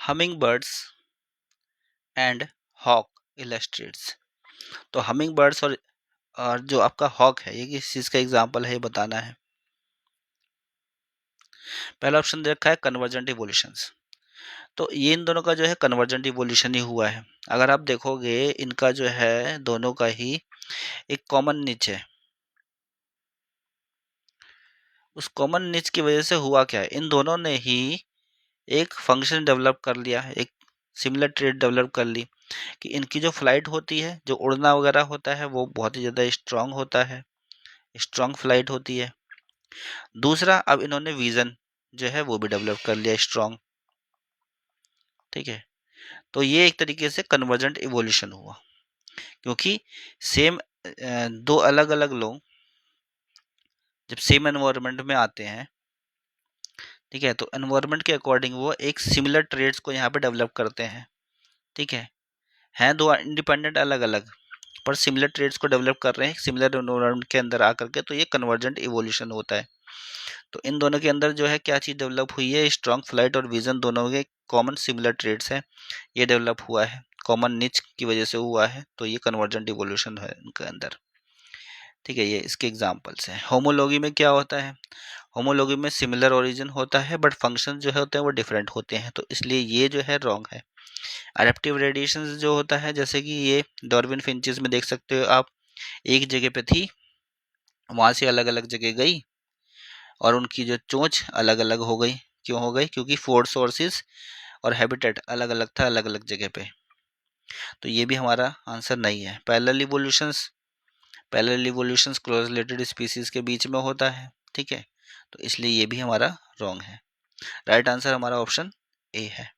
Humming birds and hawk illustrates. तो humming birds और जो आपका हॉक है, ये किस चीज़ का एग्जाम्पल है, ये बताना है। पहला ऑप्शन दे रखा है कन्वर्जेंट इवोल्यूशंस। तो ये इन दोनों का जो है कन्वर्जेंट इवोल्यूशन ही हुआ है। अगर आप देखोगे इनका जो है दोनों का ही एक कॉमन निच है। उस कॉमन निच की वजह से हुआ क्या है, इन दोनों ने ही एक फंक्शन डेवलप कर लिया है, एक सिमिलर ट्रेड डेवलप कर ली कि इनकी जो फ्लाइट होती है, जो उड़ना वगैरह होता है, वो बहुत ही ज़्यादा स्ट्रांग होता है, स्ट्रांग फ्लाइट होती है। दूसरा, अब इन्होंने विजन जो है वो भी डेवलप कर लिया स्ट्रांग। ठीक है, तो ये एक तरीके से कन्वर्जेंट इवोल्यूशन हुआ, क्योंकि सेम दो अलग अलग लोग जब सेम एनवायरनमेंट में आते हैं, ठीक है, तो एनवायरनमेंट के अकॉर्डिंग वो एक सिमिलर ट्रेड्स को यहाँ पे डेवलप करते हैं। ठीक है, हैं दो इंडिपेंडेंट अलग अलग, पर सिमिलर ट्रेड्स को डेवलप कर रहे हैं सिमिलर एनवायरनमेंट के अंदर आकर के, तो ये कन्वर्जेंट इवोल्यूशन होता है। तो इन दोनों के अंदर जो है क्या चीज़ डेवलप हुई है, स्ट्रॉन्ग फ्लाइट और विजन, दोनों के कॉमन सिमिलर ट्रेड्स हैं, ये डेवलप हुआ है, कॉमन निच की वजह से हुआ है, तो ये कन्वर्जेंट इवोल्यूशन है इनके अंदर। ठीक है, ये इसके एग्जाम्पल्स हैं। होमोलॉगी में क्या होता है, होमोलॉगी में सिमिलर ओरिजिन होता है बट फंक्शन जो है होते हैं वो डिफरेंट होते हैं, तो इसलिए ये जो है रॉन्ग है। अडेप्टिव रेडिएशन जो होता है, जैसे कि ये डार्विन फिंचेस में देख सकते हो आप, एक जगह पे थी, वहां से अलग अलग जगह गई और उनकी जो चोंच अलग अलग हो गई। क्यों हो गई, क्योंकि फूड सोर्सेज और हैबिटेट अलग अलग था अलग अलग जगह पे। तो ये भी हमारा आंसर नहीं है। Parallel evolutions close related species के बीच में होता है। ठीक है, तो इसलिए ये भी हमारा रॉन्ग है। राइट आंसर हमारा ऑप्शन ए है।